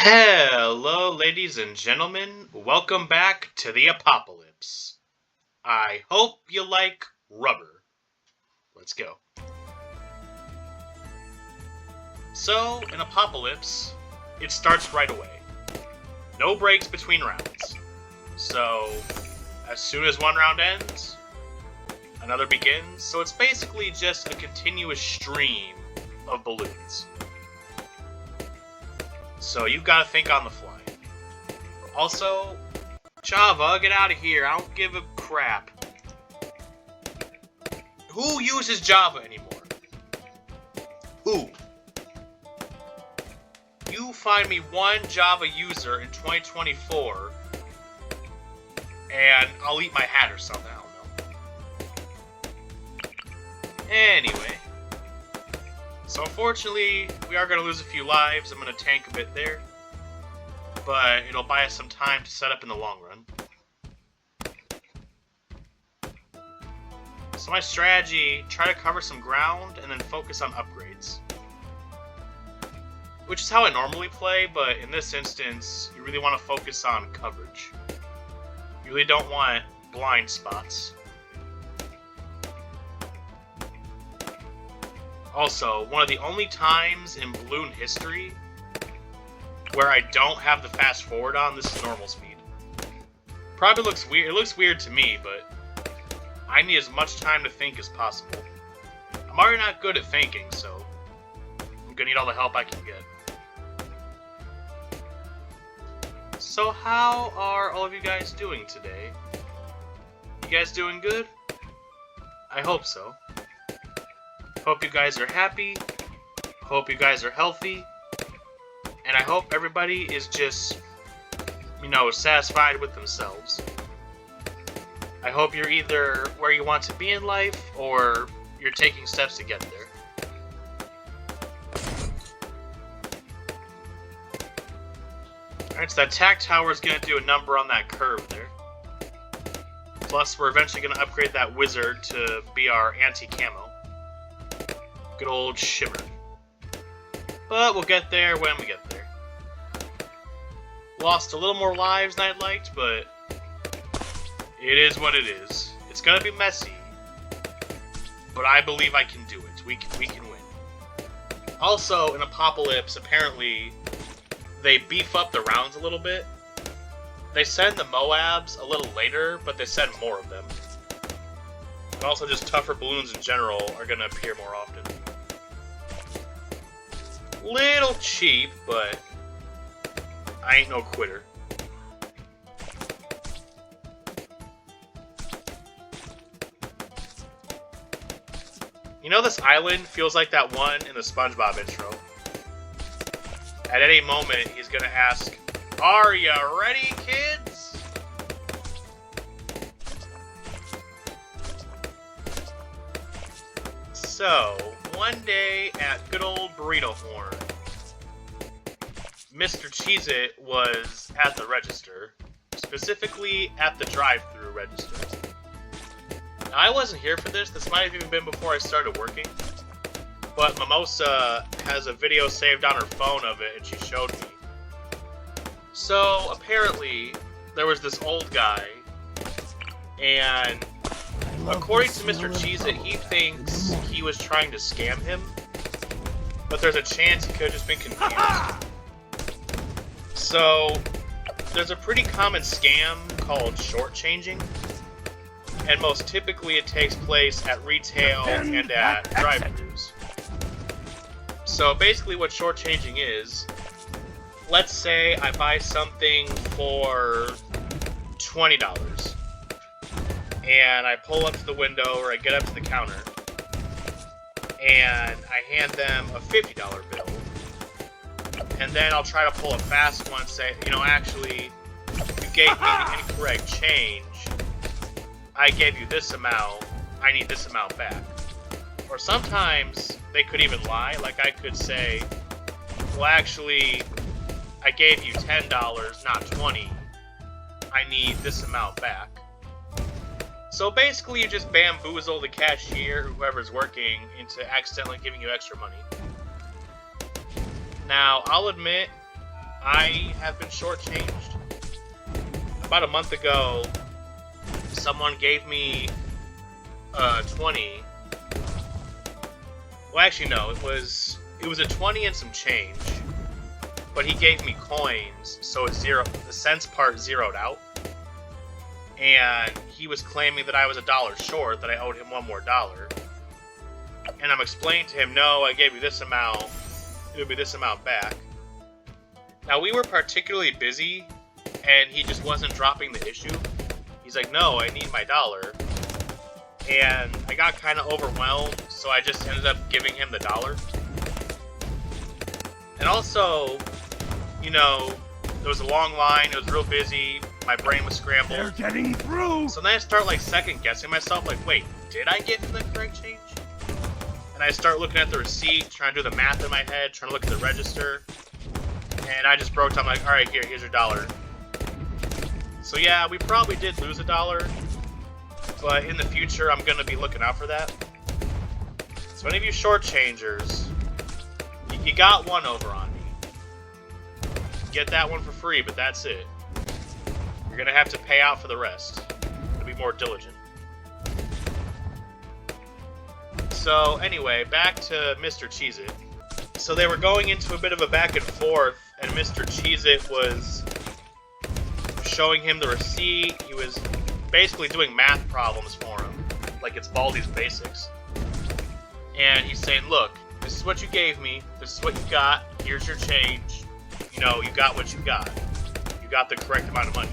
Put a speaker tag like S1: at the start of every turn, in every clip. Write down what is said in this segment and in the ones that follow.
S1: Hello, ladies and gentlemen. Welcome back to the apopolypse. I hope you like rubber. Let's go. So, in apopolypse, it starts right away. No breaks between rounds. So, as soon as one round ends, another begins. So it's basically just a continuous stream of balloons. So you've got to think on the fly. Also, Java, get out of here. I don't give a crap. Who uses Java anymore? Who? You find me one Java user in 2024, and I'll eat my hat or something. I don't know. Anyway. So unfortunately, we are going to lose a few lives. I'm going to tank a bit there. But it'll buy us some time to set up in the long run. So my strategy, try to cover some ground and then focus on upgrades. Which is how I normally play, but in this instance, you really want to focus on coverage. You really don't want blind spots. Also, one of the only times in balloon history where I don't have the fast forward on, this is normal speed. Probably looks weird. It looks weird to me, but I need as much time to think as possible. I'm already not good at thinking, so I'm gonna need all the help I can get. So how are all of you guys doing today? You guys doing good? I hope so. Hope you guys are happy, hope you guys are healthy, and I hope everybody is just, satisfied with themselves. I hope you're either where you want to be in life, or you're taking steps to get there. Alright, so that tack tower is going to do a number on that curve there. Plus, we're eventually going to upgrade that wizard to be our anti-camo. Good old Shimmer. But we'll get there when we get there. Lost a little more lives than I'd liked, but it is what it is. It's gonna be messy, but I believe I can do it. We can win. Also, in Apopolypse, apparently, they beef up the rounds a little bit. They send the Moabs a little later, but they send more of them. And also just tougher balloons in general are gonna appear more often. Little cheap, but I ain't no quitter. You know, this island feels like that one in the SpongeBob intro. At any moment, he's gonna ask, "Are ya ready, kids?" So, one day at good old Burrito Horn, Mr. Cheez-It was at the register, specifically at the drive-thru register. Now, I wasn't here for this. This might have even been before I started working, but Mimosa has a video saved on her phone of it, and she showed me. So, apparently, there was this old guy, and according to Mr. Cheez-It, he thinks he was trying to scam him, but there's a chance he could have just been confused. So, there's a pretty common scam called shortchanging, and most typically it takes place at retail and at drive-thrus. So basically what shortchanging is, let's say I buy something for $20, and I pull up to the window, or I get up to the counter, and I hand them a $50 bill. And then I'll try to pull a fast one and say, actually, you gave me the incorrect change. I gave you this amount. I need this amount back. Or sometimes they could even lie. Like I could say, well, actually, I gave you $10, not $20. I need this amount back. So basically, you just bamboozle the cashier, whoever's working, into accidentally giving you extra money. Now, I'll admit, I have been shortchanged. About a month ago, someone gave me 20. Well, actually, no, it was a 20 and some change. But he gave me coins, so it's zero. The cents part zeroed out. And he was claiming that I was $1 short, that I owed him $1 more. And I'm explaining to him, no, I gave you this amount. It'll be this amount back. Now, we were particularly busy, and he just wasn't dropping the issue. He's like, no, I need my $1. And I got kind of overwhelmed, so I just ended up giving him the $1. And also, you know, there was a long line, it was real busy, my brain was scrambled.
S2: They're getting through!
S1: So then I start, like, second-guessing myself, like, wait, did I give him the correct change? And I start looking at the receipt, trying to do the math in my head, trying to look at the register. And I just broke down, like, alright, here's your $1. So yeah, we probably did lose $1, but in the future, I'm going to be looking out for that. So any of you shortchangers, you got one over on me. Get that one for free, but that's it. You're going to have to pay out for the rest. To be more diligent. So anyway, back to Mr. Cheez-It. So they were going into a bit of a back and forth, and Mr. Cheez-It was showing him the receipt. He was basically doing math problems for him, like it's Baldi's Basics. And he's saying, look, this is what you gave me, this is what you got, here's your change. You know, you got what you got. You got the correct amount of money.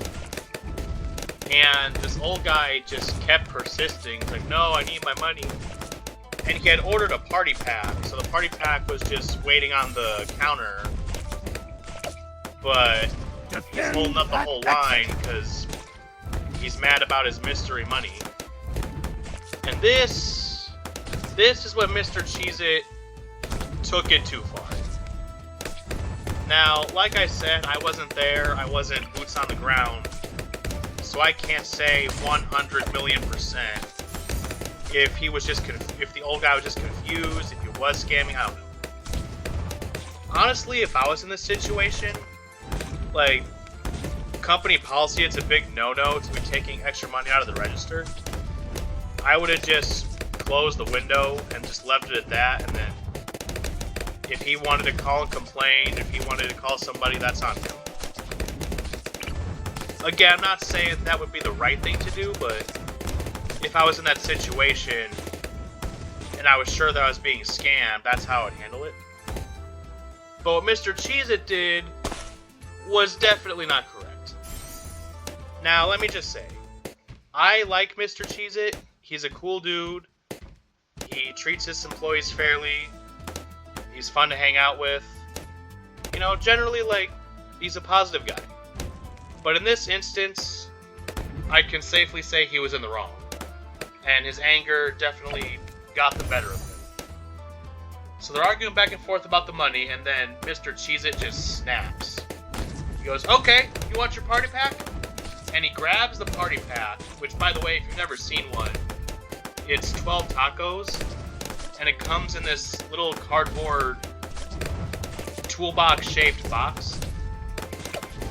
S1: And this old guy just kept persisting. He's like, no, I need my money. And he had ordered a party pack, so the party pack was just waiting on the counter. But he's holding up the whole line because he's mad about his mystery money. And this is what Mr. Cheez-It took it too far. Now, like I said, I wasn't there, I wasn't boots on the ground, so I can't say 100,000,000% if he was just if the old guy was just confused, if he was scamming, I don't know. Honestly, if I was in this situation, like, company policy, it's a big no-no to be taking extra money out of the register. I would have just closed the window and just left it at that, and then if he wanted to call and complain, if he wanted to call somebody, that's on him. Again, I'm not saying that would be the right thing to do, but if I was in that situation and I was sure that I was being scammed, that's how I'd handle it. But what Mr. Cheez-It did was definitely not correct. Now, let me just say, I like Mr. Cheez-It. He's a cool dude. He treats his employees fairly. He's fun to hang out with. You know, generally, like, he's a positive guy. But in this instance, I can safely say he was in the wrong. And his anger definitely got the better of him. So they're arguing back and forth about the money, and then Mr. Cheez-It just snaps. He goes, okay, you want your party pack? And he grabs the party pack, which, by the way, if you've never seen one, it's 12 tacos, and it comes in this little cardboard toolbox-shaped box.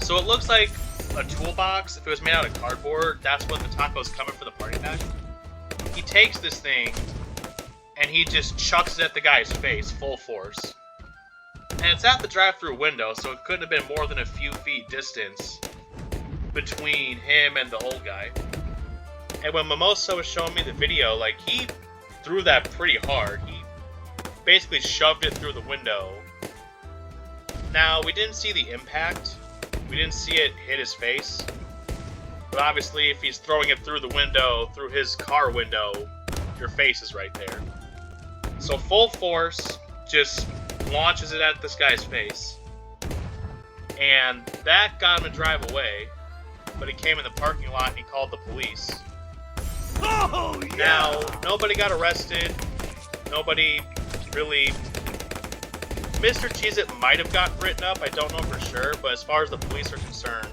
S1: So it looks like a toolbox. If it was made out of cardboard, that's what the tacos come in for the party pack. He takes this thing, and he just chucks it at the guy's face, full force. And it's at the drive-thru window, so it couldn't have been more than a few feet distance between him and the old guy. And when Mimosa was showing me the video, like, he threw that pretty hard. He basically shoved it through the window. Now, we didn't see the impact. We didn't see it hit his face. But obviously, if he's throwing it through the window, through his car window, your face is right there. So full force, just launches it at this guy's face. And that got him to drive away. But he came in the parking lot and he called the police.
S2: Oh, yeah!
S1: Now, nobody got arrested. Nobody really... Mr. Cheez-It might have gotten written up, I don't know for sure, but as far as the police are concerned,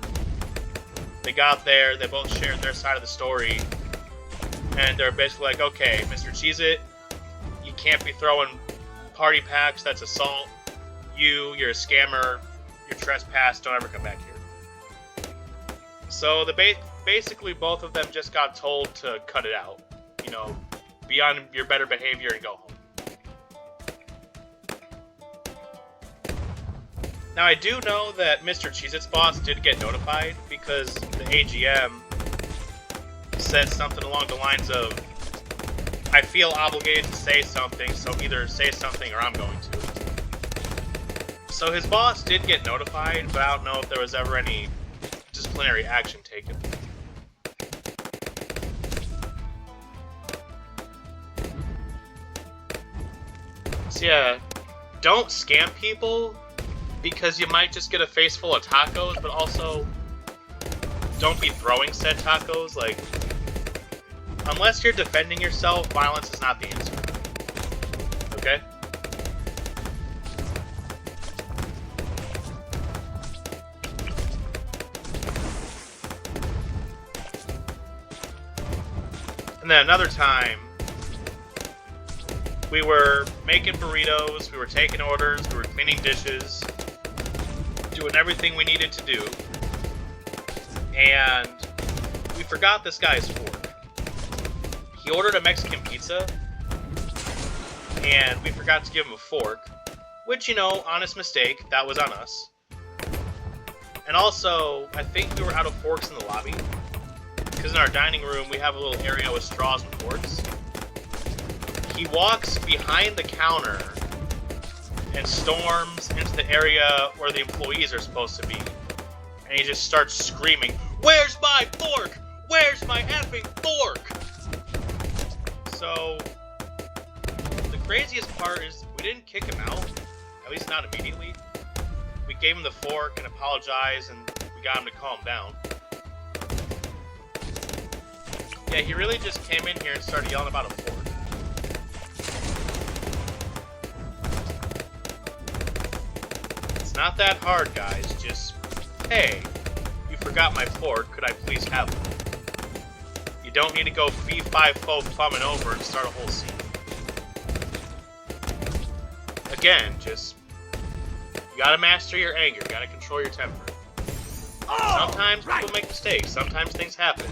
S1: they got there, they both shared their side of the story, and they're basically like, okay, Mr. Cheez-It, you can't be throwing party packs, that's assault. You're a scammer, You're trespassed. Don't ever come back here. So basically both of them just got told to cut it out. You know, be on your better behavior and go home. Now, I do know that Mr. Cheez-Its boss did get notified because the AGM said something along the lines of, I feel obligated to say something, so either say something or I'm going to. So his boss did get notified, but I don't know if there was ever any disciplinary action taken. So yeah, don't scam people, because you might just get a face full of tacos, but also don't be throwing said tacos. Like, unless you're defending yourself, violence is not the answer. Okay? And then another time, we were making burritos, we were taking orders, we were cleaning dishes, doing everything we needed to do, and we forgot this guy's fork. He ordered a Mexican pizza, and we forgot to give him a fork, which, you know, honest mistake, that was on us. And also, I think we were out of forks in the lobby, because in our dining room we have a little area with straws and forks. He walks behind the counter and storms into the area where the employees are supposed to be. And he just starts screaming, "Where's my fork? Where's my effing fork?" So, the craziest part is we didn't kick him out, at least not immediately. We gave him the fork and apologized, and we got him to calm down. Yeah, he really just came in here and started yelling about a fork. Not that hard, guys. Just, hey, you forgot my fork. Could I please have one? You don't need to go fee-fi-fo plumbing over and start a whole scene. Again, just, you gotta master your anger. You gotta control your temper. Sometimes people make mistakes. Sometimes things happen.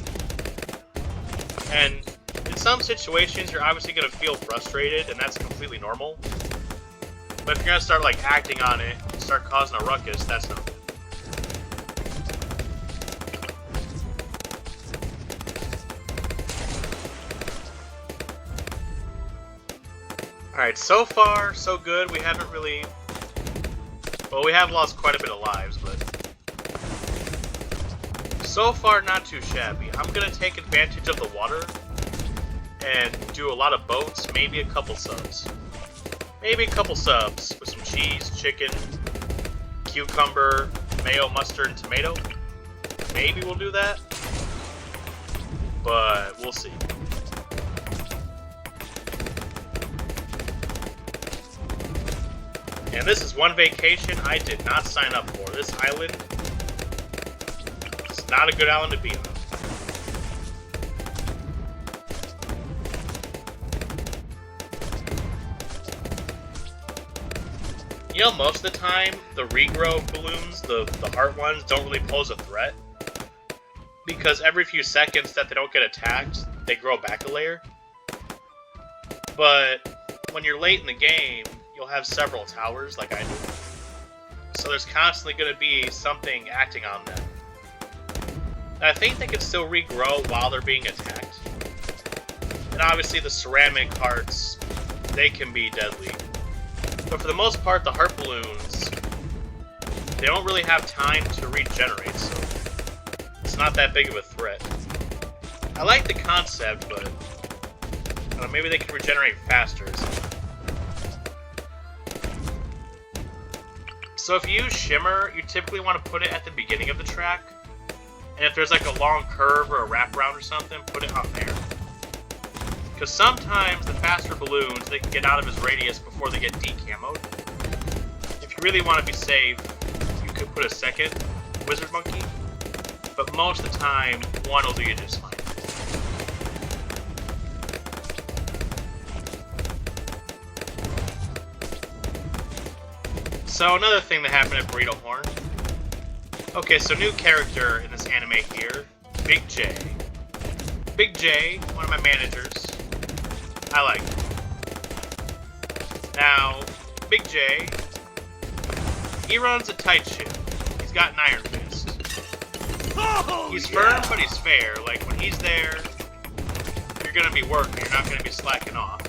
S1: And in some situations, you're obviously gonna feel frustrated, and that's completely normal. But if you're gonna start, like, acting on it, and start causing a ruckus, that's not good. Alright, so far, so good. We haven't really... Well, we have lost quite a bit of lives, but... So far, not too shabby. I'm gonna take advantage of the water, and do a lot of boats, maybe a couple subs. Maybe a couple subs with some cheese, chicken, cucumber, mayo, mustard, and tomato. Maybe we'll do that. But we'll see. And this is one vacation I did not sign up for. This island is not a good island to be on. You know, most of the time, the regrow balloons, the heart ones, don't really pose a threat. Because every few seconds that they don't get attacked, they grow back a layer. But when you're late in the game, you'll have several towers, like I do. So there's constantly going to be something acting on them. And I think they can still regrow while they're being attacked. And obviously the ceramic hearts, they can be deadly. But for the most part, the heart balloons, they don't really have time to regenerate, so it's not that big of a threat. I like the concept, but I don't know, maybe they can regenerate faster or something. So if you use Shimmer, you typically want to put it at the beginning of the track. And if there's like a long curve or a wraparound or something, put it on there. Because sometimes the faster balloons, they can get out of his radius before they get decamoed. If you really want to be safe, you could put a second Wizard Monkey. But most of the time, one will do you just fine. So another thing that happened at Burrito Horn Okay, so new character in this anime here, Big J. Big J, one of my managers. I like him. Now, Big J, he runs a tight ship. He's got an iron fist.
S2: Oh,
S1: He's
S2: yeah.
S1: firm, but he's fair. Like, when he's there, you're gonna be working, you're not gonna be slacking off.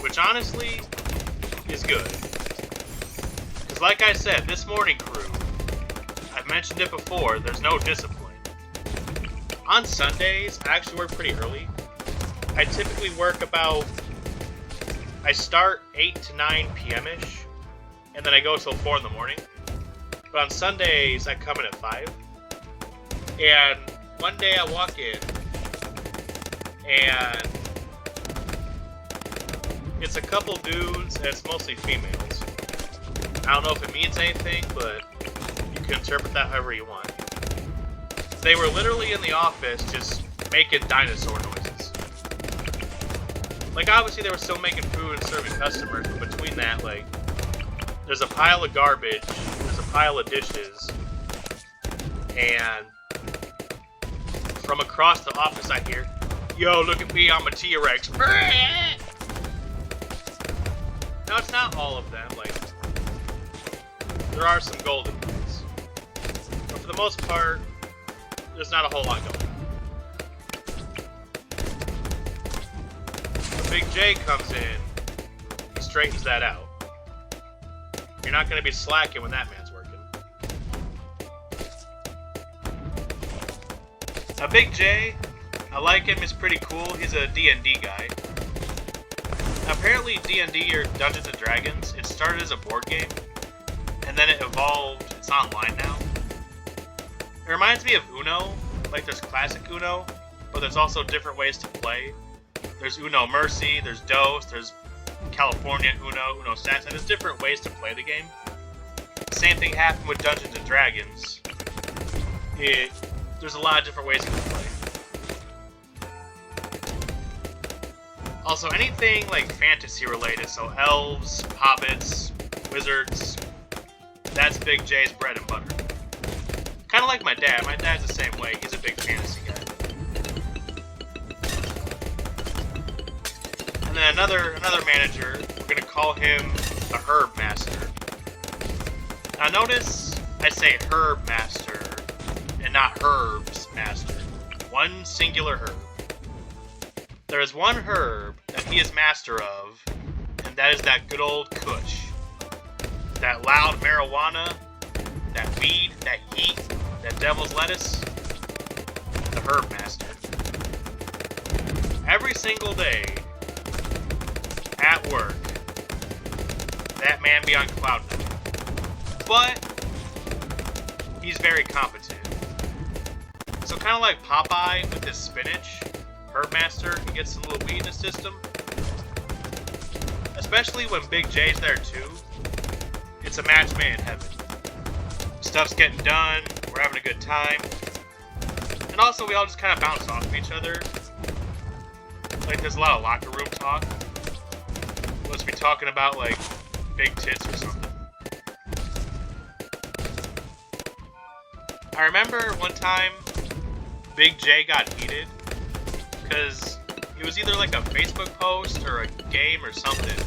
S1: Which, honestly, is good. Because like I said, this morning crew, I've mentioned it before, there's no discipline. On Sundays, I actually work pretty early. I typically work I start 8 to 9 p.m.-ish, and then I go till 4 in the morning. But on Sundays, I come in at 5. And one day I walk in, and it's a couple dudes, and it's mostly females. I don't know if it means anything, but you can interpret that however you want. They were literally in the office just making dinosaur noises. Like, obviously they were still making food and serving customers, but between that, like, there's a pile of garbage, there's a pile of dishes, and from across the office I hear, "Yo, look at me, I'm a T-Rex." Now, it's not all of them, like, there are some golden ones. But for the most part, there's not a whole lot going on. When Big J comes in, he straightens that out. You're not going to be slacking when that man's working. Now, Big J, I like him, he's pretty cool, he's a D&D guy. Now, apparently D&D, or Dungeons & Dragons, it started as a board game, and then it evolved, it's online now. It reminds me of Uno, like there's classic Uno, but there's also different ways to play. There's Uno Mercy, there's Dos, there's California Uno, Uno Sax, and there's different ways to play the game. Same thing happened with Dungeons & Dragons. There's a lot of different ways you can play. Also, anything like fantasy related, so elves, hobbits, wizards, that's Big J's bread and butter. Kind of like my dad. My dad's the same way. He's a big fantasy guy. And then another manager, we're gonna call him the Herb Master. Now notice I say Herb Master and not Herbs Master. One singular herb. There is one herb that he is master of, and that is that good old Kush. That loud marijuana, that weed, that heat, that devil's lettuce, the Herb Master. Every single day, at work, that man be on cloud nine. But, he's very competent. So kind of like Popeye with his spinach, Herb Master, he gets a little weed in his system. Especially when Big J's there too. It's a match made in heaven. Stuff's getting done, we're having a good time. And also we all just kind of bounce off of each other. Like there's a lot of locker room talk. Let's be talking about like big tits or something. I remember one time Big J got heated because it was either like a Facebook post or a game or something.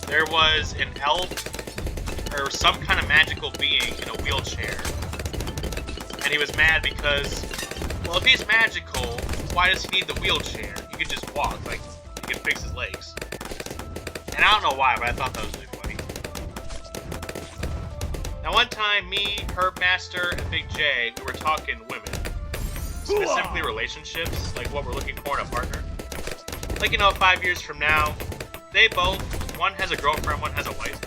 S1: There was an elf or some kind of magical being in a wheelchair. And he was mad because, well, if he's magical, why does he need the wheelchair? He could just walk, like, he could fix his legs. And I don't know why, but I thought that was really funny. Now one time, me, Herb Master, and Big J, we were talking women. Specifically relationships, like what we're looking for in a partner. Like, you know, 5 years from now, they both, one has a girlfriend, one has a wife.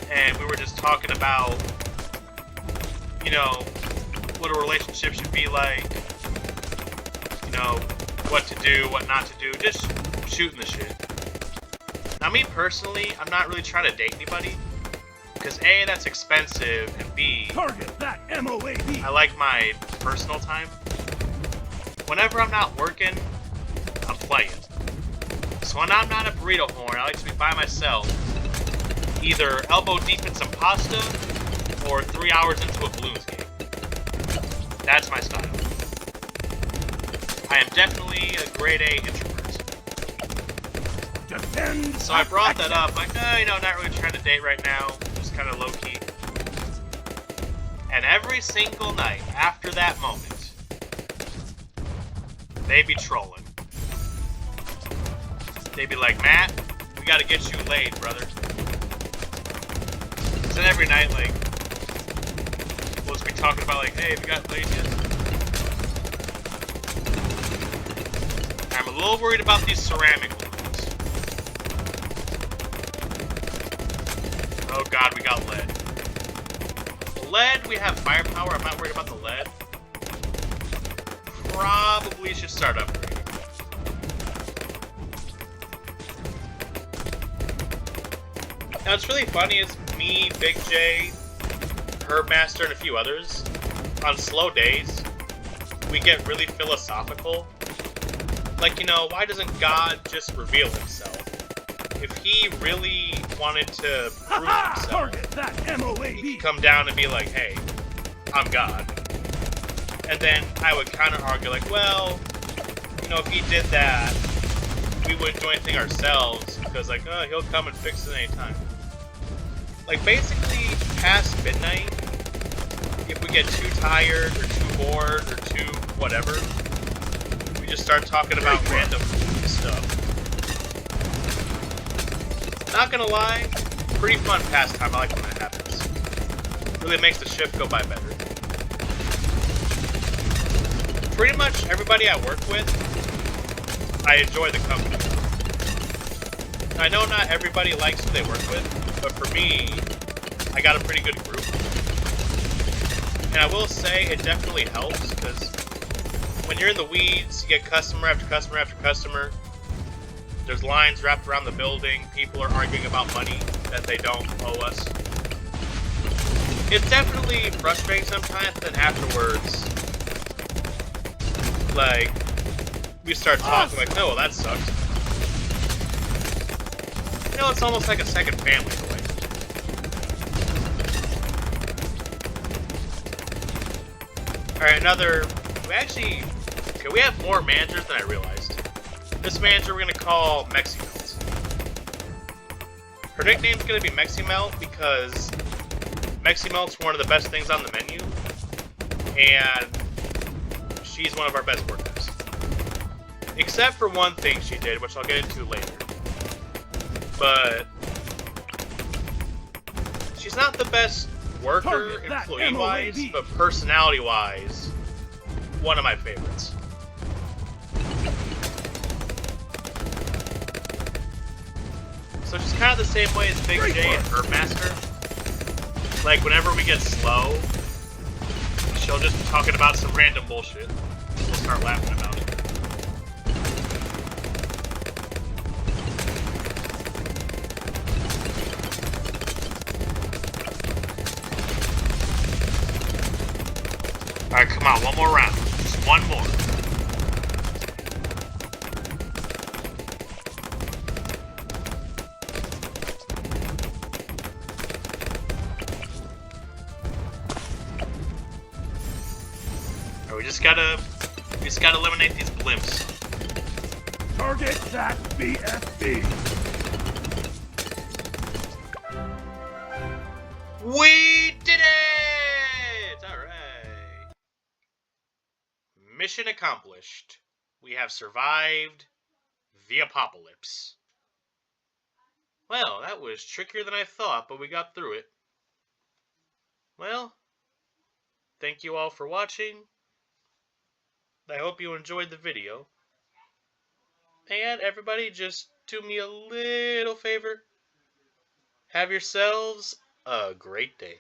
S1: And we were just talking about, you know, what a relationship should be like, you know, what to do, what not to do, just shooting the shit. Now me personally, I'm not really trying to date anybody, because A, that's expensive, and B,
S2: Target that MOAB.
S1: I like my personal time. Whenever I'm not working, I'm playing. So when I'm not a burrito horn, I like to be by myself, either elbow deep in some pasta, or 3 hours into a balloons game. That's my style. I am definitely a grade A introvert. So I brought that up, like, you know, not really trying to date right now, just kind of low-key. And every single night after that moment, they be trolling. They be like, Matt, we gotta get you laid, brother. So then every night, like, we'll just be talking about, like, hey, have you got laid yet? I'm a little worried about these ceramic balloons. Oh god, we got lead. Lead, we have firepower. I'm not worried about the lead. Probably should start upgrading. Now, what's really funny is me, Big J, Herbmaster, and a few others, on slow days, we get really philosophical. Like, you know, why doesn't God just reveal himself? If he really wanted to prove himself, he could come down and be like, hey, I'm God. And then I would kind of argue, like, well, you know, if he did that, we wouldn't do anything ourselves, because, like, oh, he'll come and fix it anytime. Like, basically, past midnight, if we get too tired, or too bored, or too whatever, we just start talking about random stuff. Not gonna lie, pretty fun pastime. I like when that happens. Really makes the shift go by better. Pretty much everybody I work with, I enjoy the company. I know not everybody likes who they work with, but for me, I got a pretty good group. And I will say, it definitely helps, because when you're in the weeds, you get customer after customer after customer. There's lines wrapped around the building. People are arguing about money that they don't owe us. It's definitely frustrating sometimes, but then afterwards, like, we start talking like, no, well, that sucks. You know, it's almost like a second family in a way. Alright, we have more managers than I realized. This manager we're going to call Meximelt. Her nickname's going to be Meximelt because Meximelt's one of the best things on the menu, and she's one of our best workers. Except for one thing she did, which I'll get into later. But she's not the best worker, employee-wise, but personality-wise, one of my favorites. So she's kind of the same way as Big J and Herbmaster. Like, whenever we get slow, she'll just be talking about some random bullshit. We'll start laughing about it. Alright, come on, one more round. Just one more. We just gotta eliminate these blimps.
S2: Target that BFB.
S1: We did it! Alright. Mission accomplished. We have survived the apopolypse. Well, that was trickier than I thought, but we got through it. Well, thank you all for watching. I hope you enjoyed the video. And everybody, just do me a little favor. Have yourselves a great day.